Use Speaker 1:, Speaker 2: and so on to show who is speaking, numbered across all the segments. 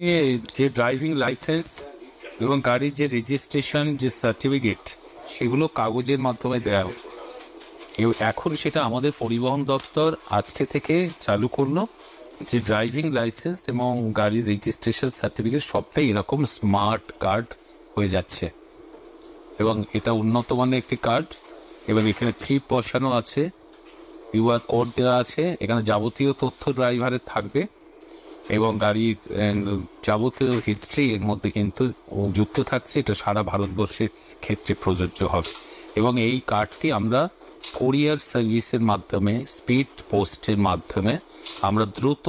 Speaker 1: যে driving licence এবং গাড়ির যে রেজিস্ট্রেশন যে সার্টিফিকেট সেগুলো কাগজের মাধ্যমে দেওয়া হয়। এখন সেটা আমাদের পরিবহন দপ্তর আজকে থেকে চালু করলো যে ড্রাইভিং লাইসেন্স এবং গাড়ির রেজিস্ট্রেশন সার্টিফিকেট সবটাই এরকম স্মার্ট কার্ড হয়ে যাচ্ছে এবং এটা উন্নত মানের একটি কার্ড। এবং এখানে চিপ বসানো আছে, কিউআর কোড দেওয়া আছে, এখানে যাবতীয় তথ্য ড্রাইভারের থাকবে এবং গাড়ির যাবতীয় হিস্ট্রি এর মধ্যে কিন্তু যুক্ত থাকছে। এটা সারা ভারতবর্ষের ক্ষেত্রে প্রযোজ্য হবে এবং এই কার্ডটি আমরা কোরিয়ার সার্ভিসের মাধ্যমে, স্পিড পোস্টের মাধ্যমে আমরা দ্রুত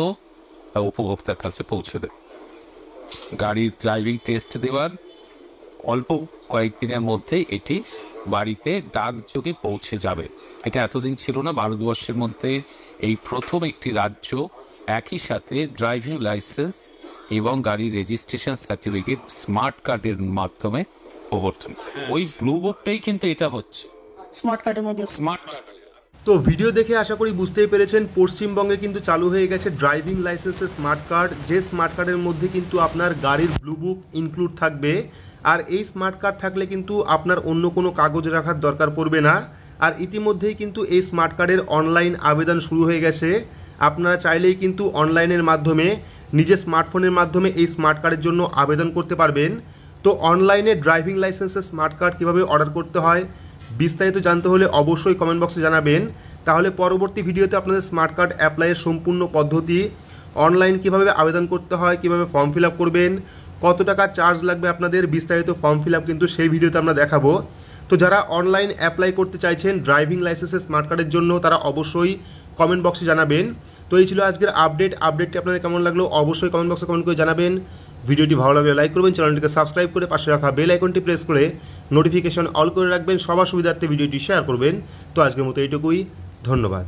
Speaker 1: উপভোক্তার কাছে পৌঁছে দেব। গাড়ির ড্রাইভিং টেস্ট দেওয়ার অল্প কয়েকদিনের মধ্যেই এটি বাড়িতে ডাকযোগে পৌঁছে যাবে। এটা এতদিন ছিল না। ভারতবর্ষের মধ্যে এই প্রথম একটি রাজ্য একই সাথে ড্রাইভিং লাইসেন্স এবং গাড়ির রেজিস্ট্রেশন সার্টিফিকেট স্মার্ট কার্ডের মাধ্যমে প্রবর্তন। ওই ব্লু বুকটাই কিন্তু এটা হচ্ছে স্মার্ট কার্ডের মধ্যে স্মার্ট কার্ড।
Speaker 2: তো ভিডিও দেখে আশা করি বুঝতেই পেরেছেন, পশ্চিমবঙ্গে কিন্তু চালু হয়ে গেছে ড্রাইভিং লাইসেন্সের স্মার্ট কার্ড, যে স্মার্ট কার্ডের মধ্যে কিন্তু আপনার গাড়ির ব্লু বুক ইনক্লুড থাকবে। আর এই স্মার্ট কার্ড থাকলে কিন্তু আপনার অন্য কোনো কাগজ রাখার দরকার পড়বে না। আর ইতিমধ্যেই কিন্তু এই স্মার্ট কার্ডের অনলাইন আবেদন শুরু হয়ে গেছে। আপনারা চাইলেই কিন্তু অনলাইনের মাধ্যমে নিজের স্মার্টফোনের মাধ্যমে এই স্মার্ট কার্ডের জন্য আবেদন করতে পারবেন। তো অনলাইনে ড্রাইভিং লাইসেন্সের স্মার্ট কার্ড কীভাবে অর্ডার করতে হয় বিস্তারিত জানতে হলে অবশ্যই কমেন্ট বক্সে জানাবেন। তাহলে পরবর্তী ভিডিওতে আপনাদের স্মার্ট কার্ড অ্যাপ্লাইয়ের সম্পূর্ণ পদ্ধতি, অনলাইন কীভাবে আবেদন করতে হয়, কীভাবে ফর্ম ফিল আপ করবেন, কত টাকা চার্জ লাগবে আপনাদের, বিস্তারিত ফর্ম ফিল আপ কিন্তু সেই ভিডিওতে আমরা দেখাবো। তো যারা অনলাইন অ্যাপ্লাই করতে চাইছেন ড্রাইভিং লাইসেন্সের স্মার্ট কার্ডের জন্য তারা অবশ্যই কমেন্ট বক্সে জানাবেন। তো এই ছিল আজকের আপডেটটি আপনাদের কেমন লাগলো অবশ্যই কমেন্ট বক্সে কমেন্ট করে জানাবেন। ভিডিওটি ভালো লাগলে লাইক করবেন, চ্যানেলটিকে সাবস্ক্রাইব করে পাশে রাখা বেল আইকনটি প্রেস করে নোটিফিকেশন অল করে রাখবেন, সবার সুবিধার্থে ভিডিওটি শেয়ার করবেন। তো আজকের মতো এইটুকুই, ধন্যবাদ।